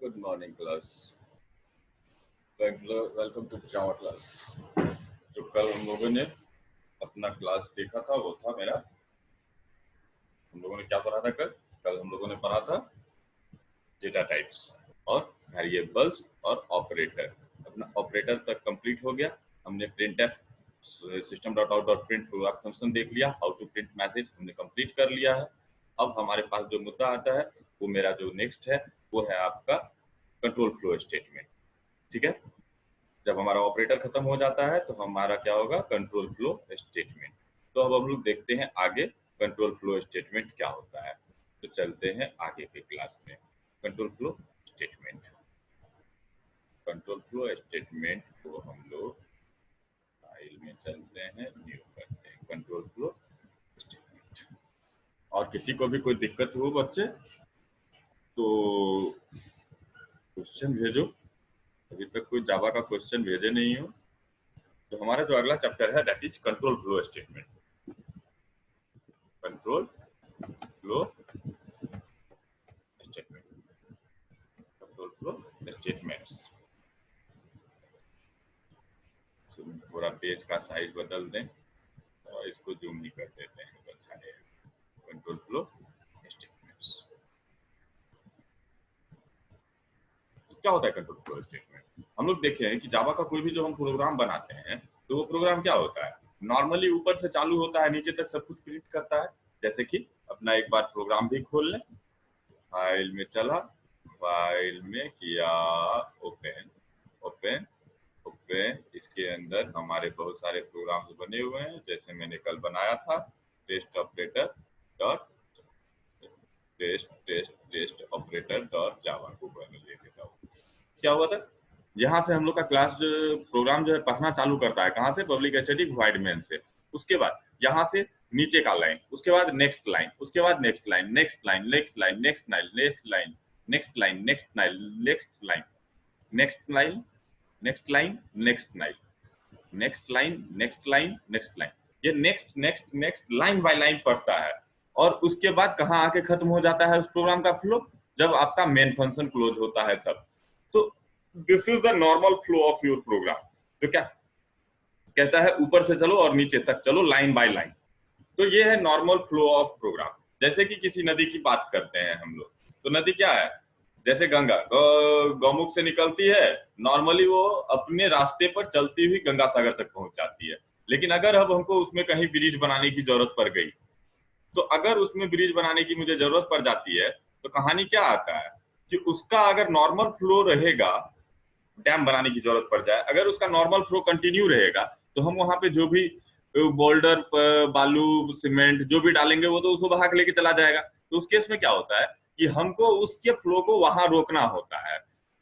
Good morning class. Welcome to Java class. जो कल हम लोगों ने अपना क्लास देखा था वो था मेरा, हम लोगों ने क्या पढ़ा था कल हम लोगों ने पढ़ा था डेटा टाइप्स और वेरिएबल्स और ऑपरेटर। अपना ऑपरेटर तक कंप्लीट हो गया। हमने printf system dot out dot print function देख लिया, हाउ टू प्रिंट मैसेज हमने कंप्लीट कर लिया है। अब हमारे पास जो मुद्दा आता है वो मेरा जो नेक्स्ट है वो है आपका कंट्रोल फ्लो स्टेटमेंट। ठीक है, जब हमारा ऑपरेटर खत्म हो जाता है तो हमारा क्या होगा, कंट्रोल फ्लो स्टेटमेंट। तो अब हम लोग देखते हैं आगे कंट्रोल फ्लो स्टेटमेंट क्या होता है। तो चलते हैं आगे के क्लास में। Control flow statement, control flow statement को हम लोग फाइल में चलते हैं, न्यू करते हैं कंट्रोल फ्लो स्टेटमेंट। और किसी को भी कोई दिक्कत हो बच्चे तो क्वेश्चन भेजो। अभी तक कोई जावा का क्वेश्चन भेजे नहीं हो तो हमारा जो अगला चैप्टर है that is control flow statement. Control flow statement, control flow statements. पूरा पेज का साइज बदल दें और इसको जूम भी कर देते हैं तो अच्छा रहेगा। कंट्रोल फ्लो स्टेटमेंट्स क्या होता है? कंट्रोल फ्लो स्टेटमेंट हम लोग देखे हैं कि जावा का कोई भी जो हम प्रोग्राम बनाते हैं तो वो प्रोग्राम क्या होता है, नॉर्मली ऊपर से चालू होता है, नीचे तक सब कुछ प्रिंट करता है। जैसे कि अपना एक बार प्रोग्राम भी खोल लें, फाइल में चला, फाइल में किया ओपन, ओपन ओपन, इसके अंदर हमारे बहुत सारे प्रोग्राम्स बने हुए हैं। जैसे मैंने कल बनाया था test operator dot test test test operator dot Java को ले लेता हूँ। क्या हुआ था, यहाँ से हम लोग का क्लास प्रोग्राम जो है पढ़ना चालू करता है, कहाँ से, पब्लिक स्टैटिक वॉइड मेन से। उसके बाद यहाँ से नीचे का लाइन, उसके बाद नेक्स्ट लाइन, उसके बाद next line, next line, next line, next line, next line, next line, next line, next line, next line, next line, next line, next line, next line, next line. ये next next next line by line पढ़ता है। और उसके बाद कहाँ आके खत्म हो जाता है उस प्रोग्राम का फ्लो, जब आपका मेन फंक्शन क्लोज होता है तब। तो this is the normal flow of your program. जो क्या कहता है, ऊपर से चलो और नीचे तक चलो लाइन बाय लाइन। तो ये है नॉर्मल फ्लो ऑफ प्रोग्राम। जैसे कि किसी नदी की बात करते हैं हम लोग, तो नदी क्या है, जैसे गंगा गौमुख से निकलती है, नॉर्मली वो अपने रास्ते पर चलती हुई गंगा सागर तक पहुंच जाती है। लेकिन अगर अब हमको उसमें कहीं ब्रिज बनाने की जरूरत पड़ गई, तो अगर उसमें ब्रिज बनाने की मुझे जरूरत पड़ जाती है तो कहानी क्या आता है कि उसका अगर नॉर्मल फ्लो रहेगा, डैम बनाने की जरूरत पड़ जाए, अगर उसका नॉर्मल फ्लो कंटिन्यू रहेगा तो हम वहां पे जो भी बोल्डर, बालू, सीमेंट जो भी डालेंगे वो तो उसको बहा के लेके चला जाएगा। तो उस केस में क्या होता है कि हमको उसके फ्लो को वहां रोकना होता है,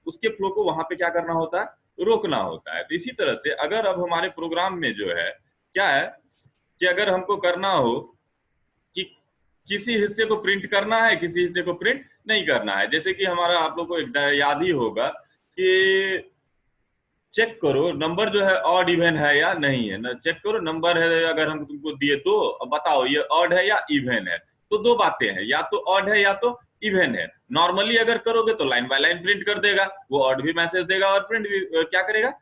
उसके फ्लो को वहां पे क्या करना होता है, रोकना होता है। तो इसी तरह से अगर अब हमारे प्रोग्राम में जो है क्या है कि अगर हमको करना हो कि किसी हिस्से को प्रिंट करना है, किसी हिस्से को प्रिंट नहीं करना है। जैसे कि हमारा आप लोग को याद ही होगा कि चेक करो नंबर जो है ऑड इवन है या नहीं है ना, चेक करो नंबर है अगर हम तुमको दिए तो अब बताओ ये ऑड है या इवन है। तो दो बातें हैं, या तो ऑड है या तो इवन है। नॉर्मली अगर करोगे तो लाइन बाय लाइन प्रिंट कर देगा, वो ऑड भी मैसेज देगा और प्रिंट भी क्या करेगा,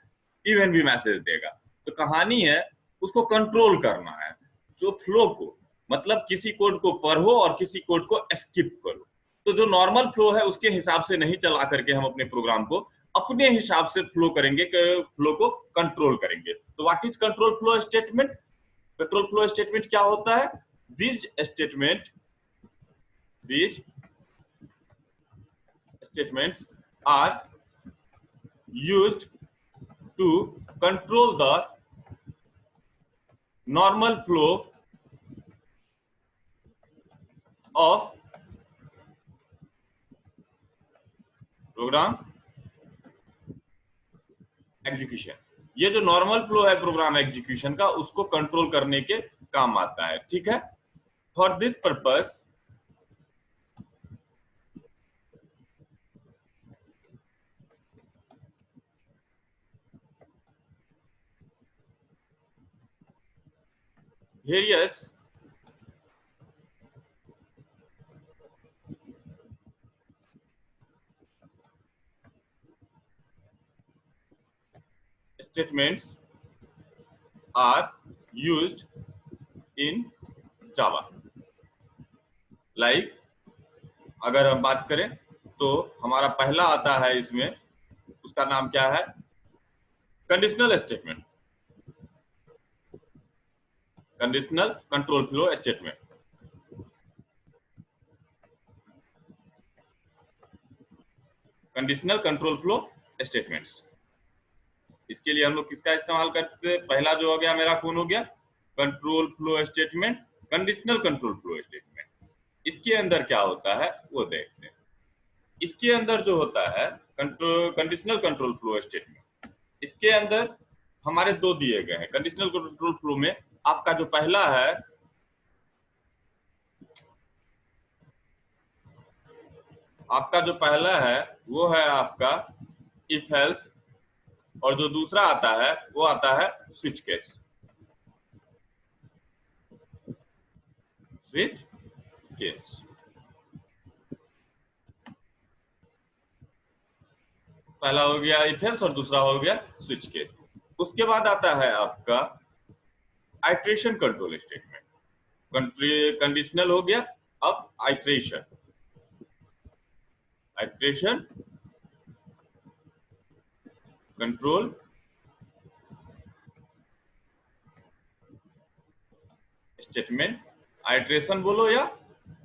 इवन भी मैसेज देगा। तो कहानी है उसको कंट्रोल करना है, जो फ्लो को, मतलब किसी कोड को पढ़ो और किसी कोड को स्किप करो। तो जो नॉर्मल फ्लो है उसके हिसाब से नहीं चला करके हम अपने प्रोग्राम को अपने हिसाब से फ्लो करेंगे, फ्लो को कंट्रोल करेंगे। तो what is control flow statement? Control flow statement क्या होता है? These statements are used to control the normal flow of program execution. ये जो नॉर्मल फ्लो है प्रोग्राम एग्जीक्यूशन का, उसको कंट्रोल करने के काम आता है। ठीक है, for this purpose various statements are used in Java. Like अगर हम बात करें तो हमारा पहला आता है इसमें, उसका नाम क्या है, conditional statement, conditional control flow statement. Conditional control flow statements, इसके लिए हम लोग किसका इस्तेमाल करते हैं? पहला जो हो गया मेरा कौन हो गया, control flow statement, conditional control flow statement. इसके अंदर क्या होता है वो देखते हैं। इसके अंदर जो होता है कंडीशनल कंट्रोल फ्लो स्टेटमेंट, इसके अंदर हमारे दो दिए गए हैं। कंडीशनल कंट्रोल फ्लो में आपका जो पहला है, आपका जो पहला है वो है आपका इफ एल्स, और जो दूसरा आता है वो आता है स्विच केस। स्विच केस, पहला हो गया इफ एल्स और दूसरा हो गया स्विच केस। उसके बाद आता है आपका आइट्रेशन कंट्रोल स्टेटमेंट। कंडीशनल हो गया, अब iteration, iteration control statement. Iteration बोलो या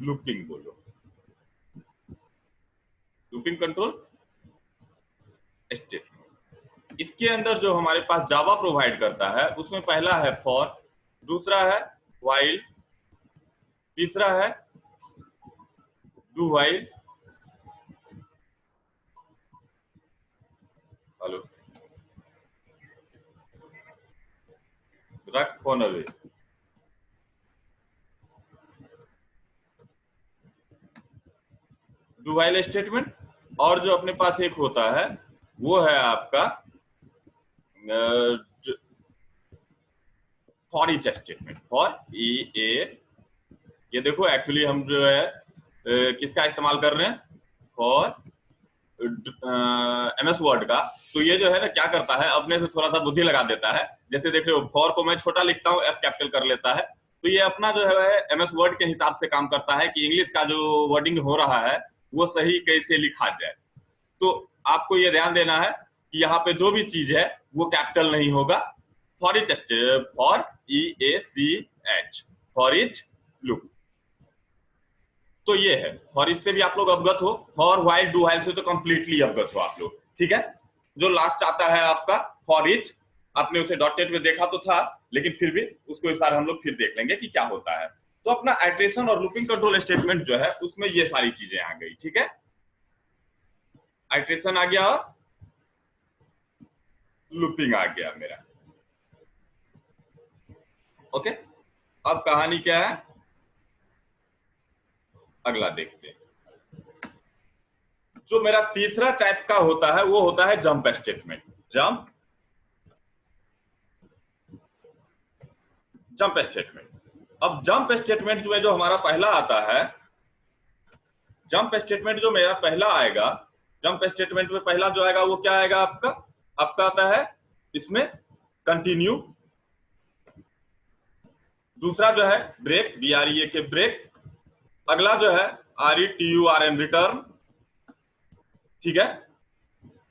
लूपिंग बोलो, लूपिंग कंट्रोल स्टेटमेंट। इसके अंदर जो हमारे पास जावा प्रोवाइड करता है उसमें पहला है फॉर, दूसरा है व्हाइल, तीसरा है डू व्हाइल। हेलो, रख phone away. Do while statement, और जो अपने पास एक होता है वो है आपका फॉर ईच स्टेटमेंट, फॉर ये देखो एक्चुअली हम जो है किसका इस्तेमाल कर रहे हैं, फॉर MS वर्ड का। तो ये जो है ना क्या करता है, अपने से थोड़ा सा बुद्धि लगा देता है। जैसे देख रहे हो फॉर को मैं छोटा लिखता हूँ, F कैपिटल कर लेता है, तो ये अपना जो है MS वर्ड के हिसाब से काम करता है कि इंग्लिश का जो वर्डिंग हो रहा है वो सही कैसे लिखा जाए। तो आपको ये ध्यान देना है कि यहाँ पे जो भी चीज है वो कैपिटल नहीं होगा। For each, for EACH, for each look. तो ये है, फॉर इच से भी आप लोग अवगत हो, फॉर व्हाइल डू व्हाइल से तो कंप्लीटली अवगत हो आप लोग, ठीक है। जो लास्ट आता है आपका फॉर इच, आपने उसे डॉटेड में देखा तो था, लेकिन फिर भी उसको इस बार हम लोग फिर देख लेंगे कि क्या होता है। तो अपना आइट्रेशन और लूपिंग कंट्रोल स्टेटमेंट जो है उसमें ये सारी चीजें आ गई, ठीक है। आइट्रेशन आ गया और लूपिंग आ गया मेरा, ओके। अब कहानी क्या है, अगला देखते हैं। जो मेरा तीसरा टाइप का होता है वो होता है जंप स्टेटमेंट। Jump statement. अब जंप स्टेटमेंट में जो हमारा पहला आता है, जंप स्टेटमेंट जो मेरा पहला आएगा, जंप स्टेटमेंट में पहला जो आएगा वो क्या आएगा आपका, आपका आता है इसमें कंटिन्यू, दूसरा जो है ब्रेक, BREAK ब्रेक, अगला जो है RETURN रिटर्न, ठीक है।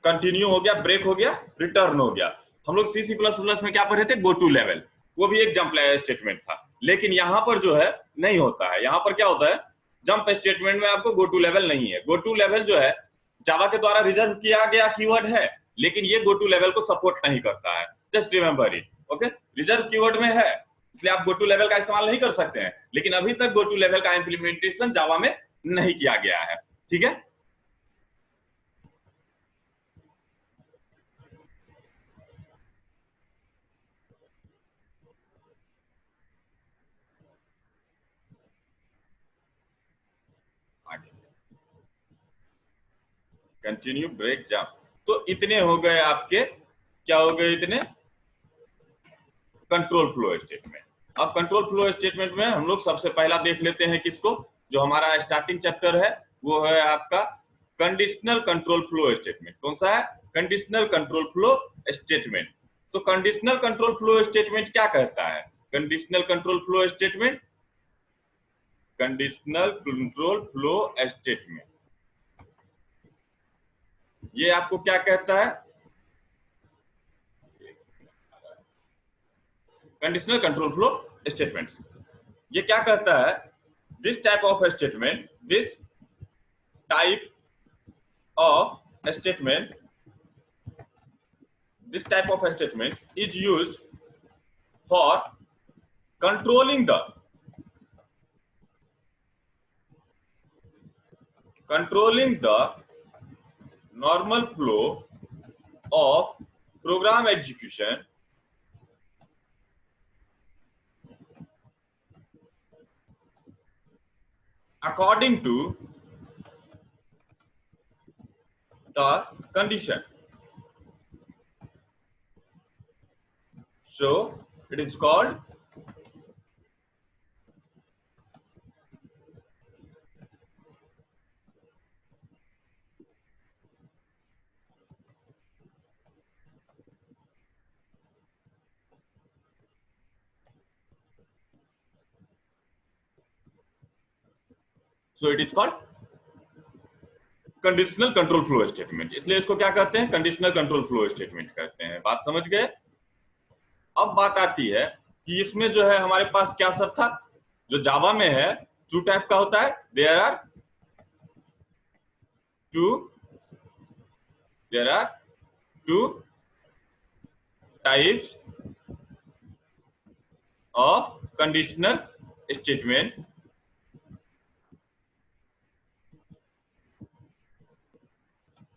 कंटिन्यू हो गया, ब्रेक हो गया, रिटर्न हो गया। हम लोग C++ में क्या पढ़े थे, गो टू लेवल, वो भी एक जंप स्टेटमेंट था। लेकिन यहां पर जो है नहीं होता है। यहां पर क्या होता है, जंप स्टेटमेंट में आपको गो टू लेवल नहीं है। गो टू लेवल जो है जावा के द्वारा रिजर्व किया गया कीवर्ड है, लेकिन ये गो टू लेवल को सपोर्ट नहीं करता है। Just remember it, okay. Reserve keyword में है इसलिए आप गो टू लेवल का इस्तेमाल नहीं कर सकते हैं, लेकिन अभी तक गो टू लेवल का इंप्लीमेंटेशन जावा में नहीं किया गया है, ठीक है। कंटिन्यू, ब्रेक, जंप, तो इतने हो गए आपके, क्या हो गए इतने, कंट्रोल फ्लो स्टेटमेंट। अब कंट्रोल फ्लो स्टेटमेंट में हम लोग सबसे पहला देख लेते हैं किसको, जो हमारा स्टार्टिंग चैप्टर है वो है आपका कंडीशनल कंट्रोल फ्लो स्टेटमेंट। कौन सा है, कंडीशनल कंट्रोल फ्लो स्टेटमेंट। तो कंडीशनल कंट्रोल फ्लो स्टेटमेंट क्या कहता है? Conditional control flow statement, conditional control flow statement ये आपको क्या कहता है? कंडीशनल कंट्रोल फ्लो स्टेटमेंट्स ये क्या कहता है? This type of statement, this type of statement, this type of statements is used for controlling the normal flow of program execution according to the condition. So it is called conditional control flow statement. इसलिए इसको क्या कहते हैं? Conditional control flow statement कहते हैं। बात समझ गए? अब बात आती है कि इसमें जो है हमारे पास क्या सब था जो जावा में है, ट्रू टाइप का होता है। There are two types of conditional statement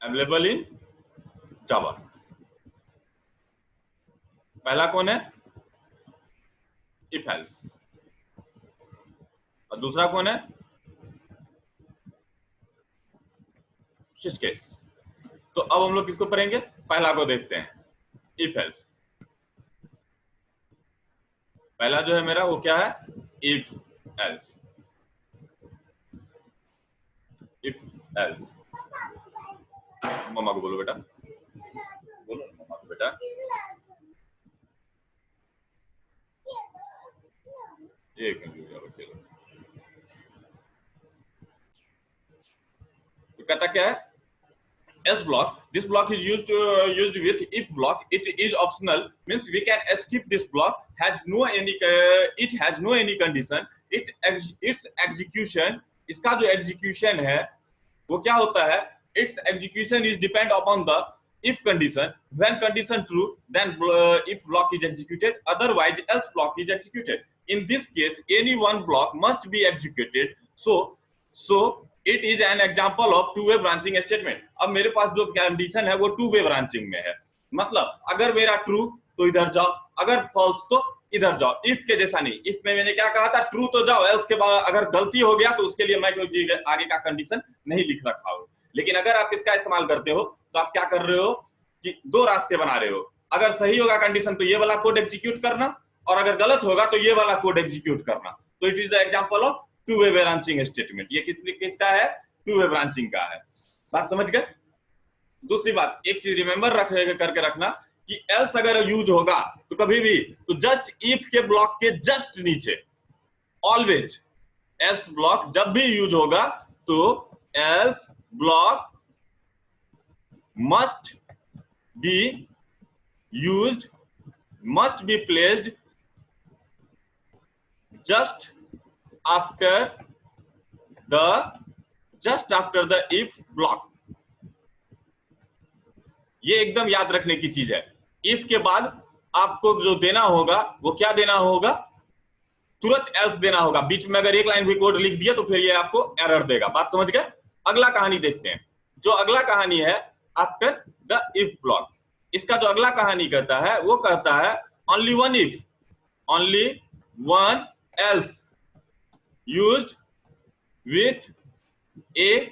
available in Java. पहला कौन है? If else. और दूसरा कौन है? Switch case. तो अब हम लोग किसको पढ़ेंगे? पहला को देखते हैं, इफ एल्स। पहला जो है मेरा वो क्या है? If else. If else. मम्मा को बोलो बेटा, बोलो मम्मा को बेटा। एक मिनट बच्चे लोग। तो कहता क्या है? else block, this block is used with if block. It is optional, means we can skip this block, has no any it has no any condition, its execution, इसका जो execution है वो क्या होता है? Its execution is depend upon the if condition. When condition true, then if block is executed, otherwise else block is executed. In this case any one block must be executed, so it is an example of two way branching statement. अब मेरे पास जो condition है वो two way branching में है, मतलब अगर मेरा ट्रू तो इधर जाओ, अगर फॉल्स तो इधर जाओ। इफ के जैसा नहीं। इफ में मैंने क्या कहा था? ट्रू तो जाओ, एल्स के बाद अगर गलती हो गया तो उसके लिए मैं कोई आगे का कंडीशन नहीं लिख रखा हूं। लेकिन अगर आप इसका इस्तेमाल करते हो तो आप क्या कर रहे हो कि दो रास्ते बना रहे हो। अगर सही होगा कंडीशन तो ये वाला कोड एग्जीक्यूट करना, और अगर गलत होगा तो ये वाला कोड एग्जीक्यूट करना। तो it is the example of two way branching statement. ये किसका है? टू वे ब्रांचिंग का है। बात समझ गए? दूसरी बात, एक चीज रिमेंबर करके रखना कि एल्स अगर यूज होगा तो कभी भी तो जस्ट इफ के ब्लॉक के जस्ट नीचे, ऑलवेज एल्स ब्लॉक जब भी यूज होगा तो else block must be used, must be placed just after the if block। ये एकदम याद रखने की चीज है। if के बाद आपको जो देना होगा वो क्या देना होगा? तुरंत else देना होगा। बीच में अगर एक लाइन भी कोड लिख दिया तो फिर ये आपको एरर देगा। बात समझ गए? अगला कहानी देखते हैं। जो अगला कहानी है आफ्टर द if block, इसका जो अगला कहानी कहता है वो कहता है only one if, only one else used with a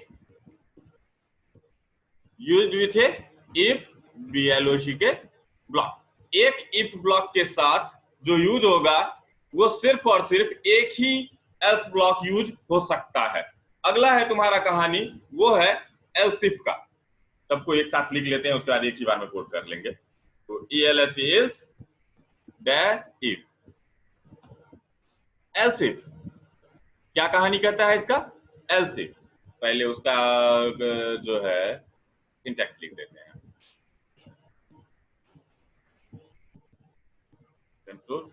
if bloc के ब्लॉक। एक if ब्लॉक के साथ जो यूज होगा वो सिर्फ और सिर्फ एक ही else ब्लॉक यूज हो सकता है। अगला है तुम्हारा कहानी, वो है else if का। सबको एक साथ लिख लेते हैं, उसके बाद एक ही बार में कोड कर लेंगे। तो ELSE else that if else if क्या कहानी कहता है इसका? else if पहले उसका जो है सिंटैक्स लिख देते हैं। कंट्रोल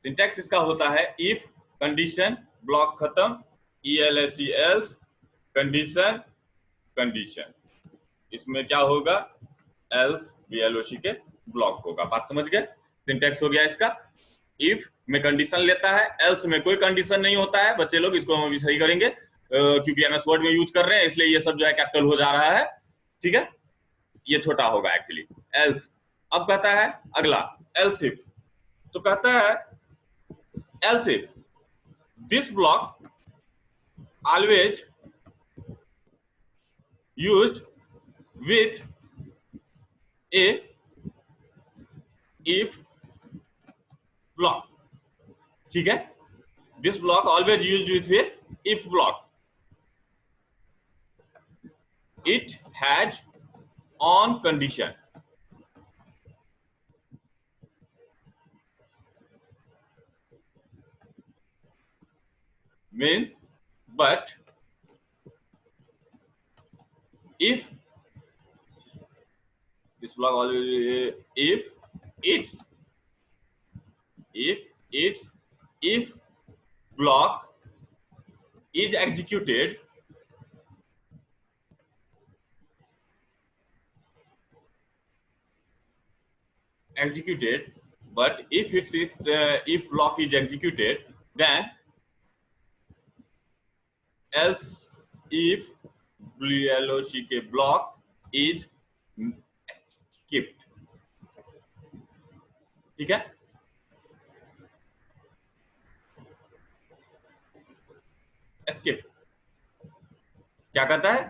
सिंटैक्स इसका होता है इफ कंडीशन ब्लॉक खत्म ELSE else कंडीशन कंडीशन इसमें क्या होगा else VLOC के ब्लॉक होगा। बात समझ गए? सिंटैक्स हो गया इसका। इफ में कंडीशन लेता है, एल्स में कोई कंडीशन नहीं होता है। बच्चे लोग इसको हम भी सही करेंगे क्योंकि एमएस वर्ड में यूज कर रहे हैं इसलिए ये सब जो है कैपिटल हो जा रहा है। ठीक है, ये छोटा होगा एक्चुअली एल्स। अब कहता है अगला एल्स इफ, तो कहता है else if this block always used with A if block. ठीक है, this block always used with if block, it has on condition mean but if this block always if if block is executed but if block is executed then else if BLOCK block is skipped। ठीक है, skip क्या कहता है?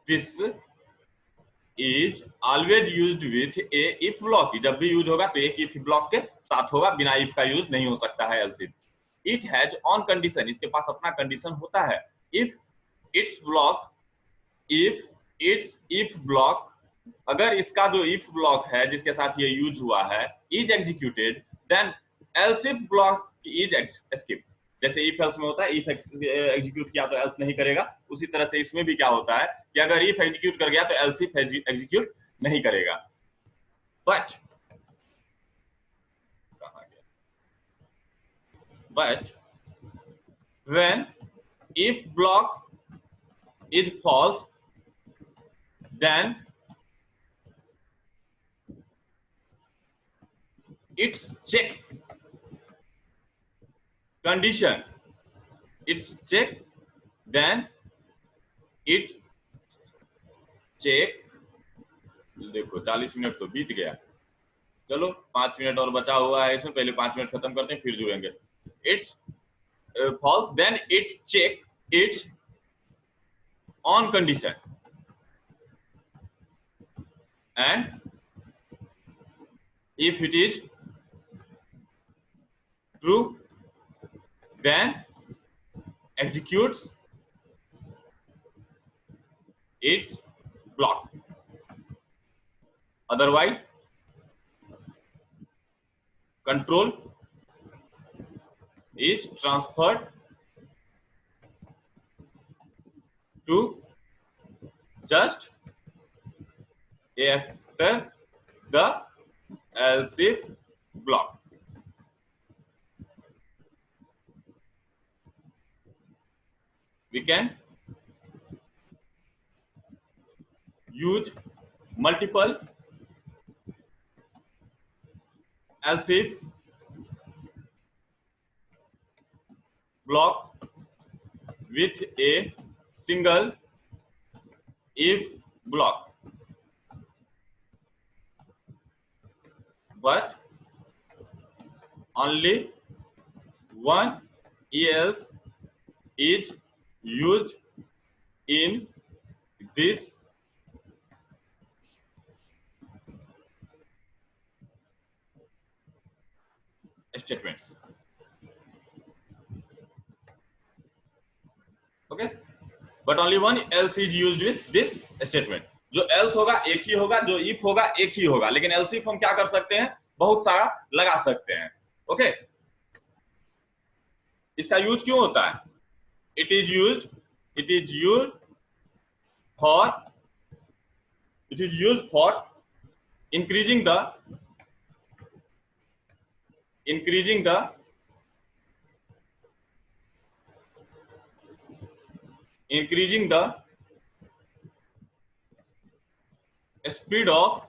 This is always used with A if block. जब भी use होगा तो एक इफ ब्लॉक के साथ होगा, बिना इफ का यूज नहीं हो सकता है else if. It has on condition, इसके पास अपना कंडीशन होता है। इफ इट्स ब्लॉक अगर इसका जो इफ ब्लॉक है जिसके साथ ये यूज हुआ है is executed then else if block is skip. जैसे इफ एल्स में होता है इफ एग्जीक्यूट किया तो एल्स नहीं करेगा, उसी तरह से इसमें भी क्या होता है कि अगर इफ एग्जीक्यूट कर गया तो एल्स इफ एग्जीक्यूट नहीं करेगा। But when if block is false then its check condition it's check then it check। देखो 40 मिनट तो बीत गया, चलो 5 मिनट और बचा हुआ है इसमें, पहले 5 मिनट खत्म करते हैं फिर जुड़ेंगे। It's false then it check its on condition and if it is true then executes its block, otherwise control is transferred to just after the else if block। We can use multiple else if block with a single if block, but only one else is used in this statements। Okay, but only one else is used with this statement. जो else होगा एक ही होगा, जो if होगा एक ही होगा, लेकिन else if हम क्या कर सकते हैं, बहुत सारा लगा सकते हैं। ओके, इसका यूज क्यों होता है? It is use for increasing the increasing the speed of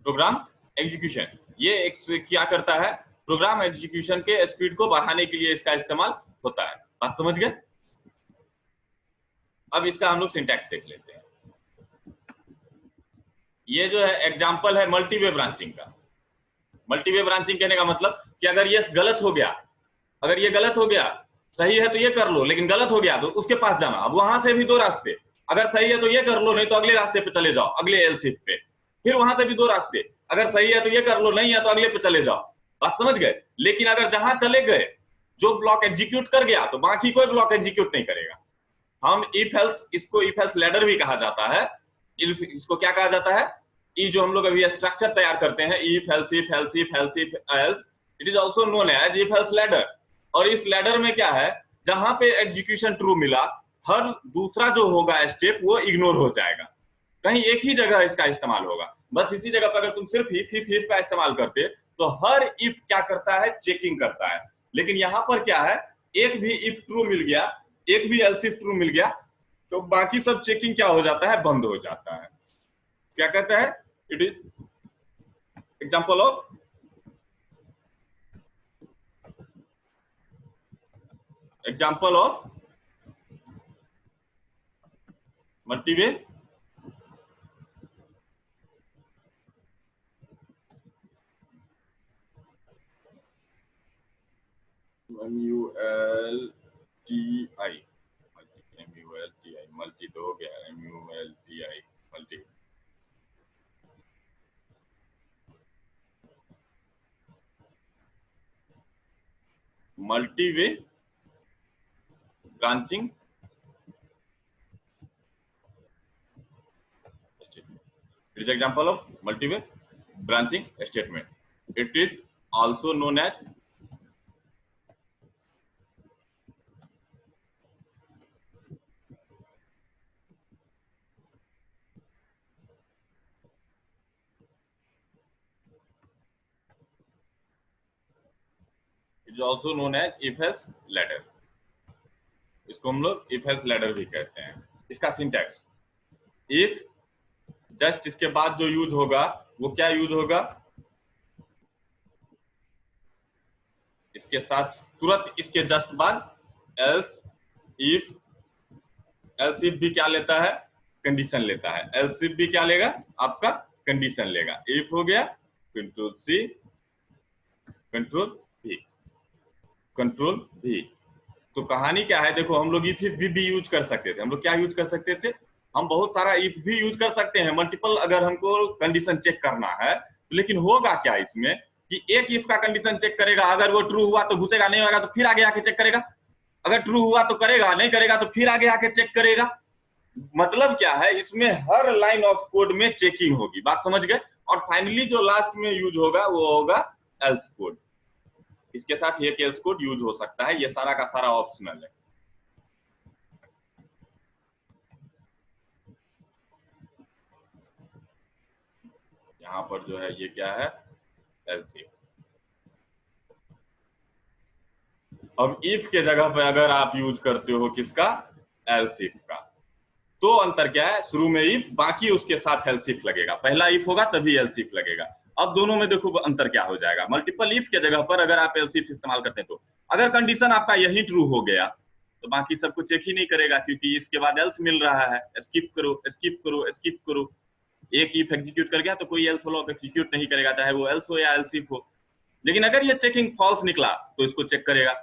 program execution. ये क्या करता है, प्रोग्राम एग्जीक्यूशन के स्पीड को बढ़ाने के लिए इसका इस्तेमाल होता है। बात समझ गए? अब इसका हम लोग सिंटैक्स देख लेते हैं। ये जो है एग्जांपल है मल्टीवे ब्रांचिंग का। मल्टीवे ब्रांचिंग कहने का मतलब कि अगर ये गलत हो गया, अगर ये गलत हो गया, सही है तो ये कर लो, लेकिन गलत हो गया तो उसके पास जाना। अब वहां से भी दो रास्ते, अगर सही है तो ये कर लो, नहीं तो अगले रास्ते पे चले जाओ, अगले एलसिफ पे। फिर वहां से भी दो रास्ते, अगर सही है तो ये कर लो, नहीं है तो अगले पे चले जाओ। बात समझ गए? लेकिन अगर जहां चले गए, जो ब्लॉक एग्जीक्यूट कर गया, तो बाकी कोई ब्लॉक एग्जीक्यूट नहीं करेगा। हम इफ एल्स, इसको इफ एल्स लैडर भी कहा जाता है। इसको क्या कहा जाता है? ये जो हम लोग अभी स्ट्रक्चर तैयार करते हैं, if else if else if else if else, it is also known as if else ladder. और इस लैडर में क्या है, जहां पे एग्जीक्यूशन ट्रू मिला, हर दूसरा जो होगा स्टेप वो इग्नोर हो जाएगा, कहीं एक ही जगह इसका इस्तेमाल होगा। बस इसी जगह पर अगर तुम सिर्फ इफ का इस्तेमाल करते तो हर इफ क्या करता है, चेकिंग करता है। लेकिन यहां पर क्या है, एक भी इफ ट्रू मिल गया, एक भी एल्स इफ ट्रू मिल गया, तो बाकी सब चेकिंग क्या हो जाता है, बंद हो जाता है। क्या कहता है? It is example of multiway MULTI, multi तो हो गया, MULTI multi. Multiway branching statement, it is example of multiway branching statement. It is also known as if else ladder। इसको हम लोग if else ladder भी कहते हैं। इसका सिंटैक्स, इफ जस्ट इसके बाद जो यूज होगा वो क्या यूज होगा, इसके साथ तुरंत इसके जस्ट बाद एल्स इफ। एल्स इफ भी क्या लेता है, कंडीशन लेता है। एल्स इफ भी क्या लेगा, आपका कंडीशन लेगा। इफ हो गया, कंट्रोल सी, कंट्रोल भी, कंट्रोल भी। तो कहानी क्या है, देखो हम लोग इफ भी यूज कर सकते थे। हम लोग क्या यूज कर सकते थे, हम बहुत सारा इफ भी यूज कर सकते हैं, मल्टीपल, अगर हमको कंडीशन चेक करना है। लेकिन होगा क्या इसमें कि एक इफ का कंडीशन चेक करेगा, अगर वो ट्रू हुआ तो घुसेगा, नहीं होगा तो फिर आगे आके चेक करेगा, अगर ट्रू हुआ तो करेगा, नहीं करेगा तो फिर आगे आके चेक करेगा। मतलब क्या है, इसमें हर लाइन ऑफ कोड में चेकिंग होगी। बात समझ गए? और फाइनली जो लास्ट में यूज होगा वो होगा एल्स कोड। इसके साथ ये एल्स कोड यूज हो सकता है, ये सारा का सारा ऑप्शनल है। यहाँ पर जो है ये क्या है, एल्स इफ। अब इफ के जगह पे अगर आप यूज करते हो किसका, एल्स इफ का, तो अंतर क्या है, शुरू में इफ, बाकी उसके साथ एल्स इफ लगेगा। पहला इफ होगा तभी एल्स इफ लगेगा। अब दोनों में देखो अंतर क्या हो जाएगा। मल्टीपल इफ के जगह पर अगर आप एल्स इफ इस्तेमाल करते हैं, तो अगर कंडीशन आपका यही ट्रू हो गया तो बाकी सबको चेक ही नहीं करेगा, क्योंकि इसके बाद एल्स मिल रहा है। स्किप करो, स्किप करो, स्किप करो। एक इफ एग्जीक्यूट कर गया तो कोई एल्स ब्लॉक एग्जीक्यूट नहीं करेगा, चाहे वो एल्स हो या एल्स इफ हो। लेकिन अगर ये चेकिंग फॉल्स निकला तो इसको चेक करेगा।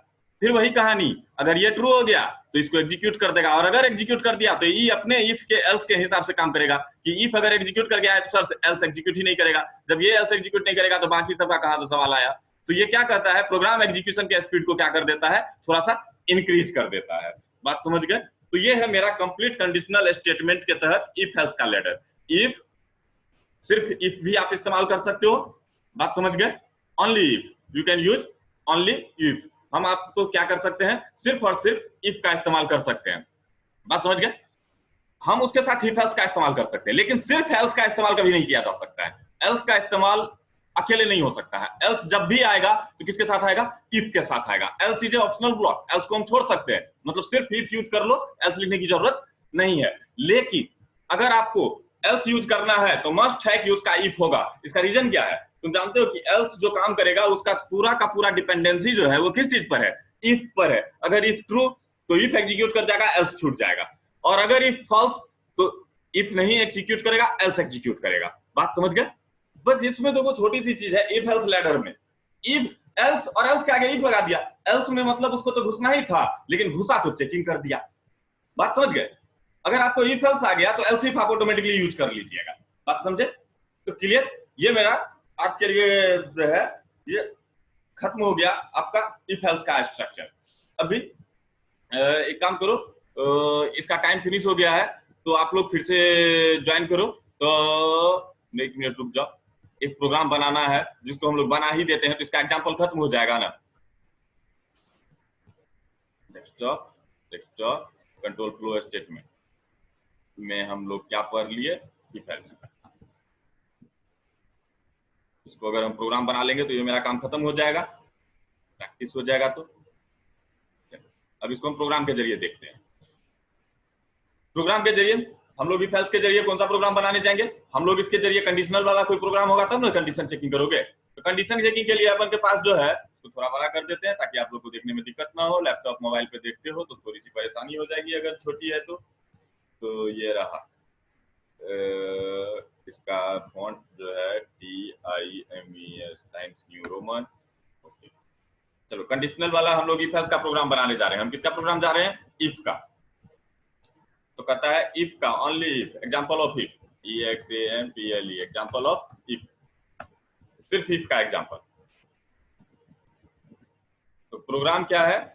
फिर वही कहानी, अगर ये ट्रू हो गया तो इसको एग्जीक्यूट कर देगा, और अगर एग्जीक्यूट कर दिया तो ई अपने इफ के एल्स के हिसाब से काम करेगा कि इफ अगर एग्जीक्यूट कर गया है तो सर एल्स एग्जीक्यूट ही नहीं करेगा, जब ये एल्स एग्जीक्यूट नहीं करेगा तो बाकी सबका कहां से सवाल आया। तो ये क्या करता है, प्रोग्राम एग्जीक्यूशन के स्पीड को क्या कर देता है, थोड़ा सा इंक्रीज कर देता है। बात समझ गए? तो ये है मेरा कंप्लीट कंडीशनल स्टेटमेंट के तहत इफ एल्स का लैडर। इफ, सिर्फ इफ भी आप इस्तेमाल कर सकते हो, बात समझ गए? Only if, you can use only if. हम आपको क्या कर सकते हैं, सिर्फ और सिर्फ इफ का इस्तेमाल कर सकते हैं, बात समझ गए? हम उसके साथ इफ एल्स का इस्तेमाल कर सकते हैं, लेकिन सिर्फ एल्स का इस्तेमाल कभी नहीं किया जा सकता है। एल्स का इस्तेमाल अकेले नहीं हो सकता है। एल्स जब भी आएगा तो किसके साथ आएगा, इफ के साथ आएगा। Else is a optional block, else को हम छोड़ सकते हैं, मतलब सिर्फ इफ यूज कर लो, एल्स लिखने की जरूरत नहीं है। लेकिन अगर आपको एल्स यूज करना है तो मस्ट है कि उसका इफ होगा। इसका रीजन क्या है, तुम जानते हो कि एल्स जो काम करेगा उसका पूरा का पूरा डिपेंडेंसी जो है वो किस चीज पर है, इफ पर है। अगर इफ ट्रू तो इफ एग्जीक्यूट कर जाएगा, एल्स छूट जाएगा, और अगर इफ फॉल्स तो इफ नहीं एग्जीक्यूट करेगा, एल्स एग्जीक्यूट करेगा। बात समझ गए? बस इसमें देखो छोटी सी चीज है इफ एल्स लैडर में, इफ एल्स और एल्स के आगे इफ लगा दिया। एल्स में मतलब उसको तो घुसना ही था, लेकिन घुसा तो चेकिंग कर दिया। बात समझ गए? अगर आपको इफ एल्स आ गया तो एल्स इफ आप ऑटोमेटिकली यूज कर लीजिएगा। बात समझे? तो क्लियर? ये मेरा आज के लिए जो है ये खत्म हो गया आपका इफ एल्स का स्ट्रक्चर। अभी एक काम करो, इसका टाइम फिनिश हो गया है तो आप लोग फिर से ज्वाइन करो। तो एक मिनट रुक जाओ, एक प्रोग्राम बनाना है जिसको हम लोग बना ही देते हैं, तो इसका एग्जांपल खत्म हो जाएगा ना। डेस्कटॉप कंट्रोल फ्लो स्टेटमेंट में हम लोग क्या पढ़ लिए, इफ एल्स। इसको अगर हम प्रोग्राम बना लेंगे तो ये मेरा काम खत्म हो जाएगा, प्रैक्टिस हो जाएगा। तो अब इसको हम प्रोग्राम के जरिए देखते हैं। प्रोग्राम के जरिए हम लोग इफ एल्स के जरिए कौन सा प्रोग्राम बनाने जाएंगे, हम लोग इसके जरिए कंडीशनल वाला कोई प्रोग्राम होगा तब ना कंडीशन चेकिंग करोगे। तो कंडीशन चेकिंग के लिए अपन के पास जो है तो थोड़ा बड़ा कर देते हैं ताकि आप लोग को देखने में दिक्कत ना हो। लैपटॉप मोबाइल पे देखते हो तो थोड़ी सी परेशानी हो जाएगी अगर छोटी है तो ये रहा इसका फॉन्ट जो है TIMES times new Roman. Okay, चलो कंडीशनल वाला हम लोग इफ एल्स का प्रोग्राम बनाने जा रहे हैं। हम किसका प्रोग्राम जा रहे हैं, इफ का। तो कहता है इफ का only if, example of if, EXAMPLE, example of if, सिर्फ इफ का एग्जांपल। तो प्रोग्राम क्या है,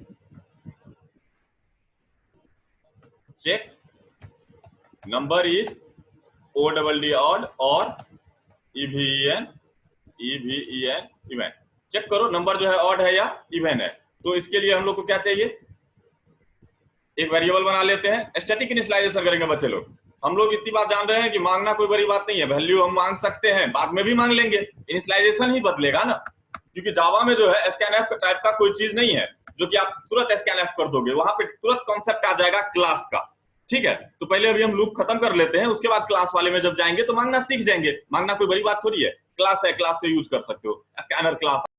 check number is ODD odd और EVEN इवन। चेक करो नंबर जो है ऑड है या इवन है। तो इसके लिए हम लोग को क्या चाहिए, एक वेरिएबल बना लेते हैं। स्टैटिक इनिशियलाइजेशन करेंगे बच्चे लोग। हम लोग इतनी बात जान रहे हैं कि मांगना कोई बड़ी बात नहीं है, वैल्यू हम मांग सकते हैं, बाद में भी मांग लेंगे, इनिशियलाइजेशन ही बदलेगा ना। क्योंकि जावा में जो है स्कैनएफ टाइप का कोई चीज नहीं है जो कि आप तुरंत स्कैनएफ कर दोगे, वहां पे तुरंत कॉन्सेप्ट आ जाएगा क्लास का। ठीक है, तो पहले अभी हम लूप खत्म कर लेते हैं, उसके बाद क्लास वाले में जब जाएंगे तो मांगना सीख जाएंगे। मांगना कोई बड़ी बात थोड़ी है, क्लास है, क्लास से यूज कर सकते हो, स्कैनर क्लास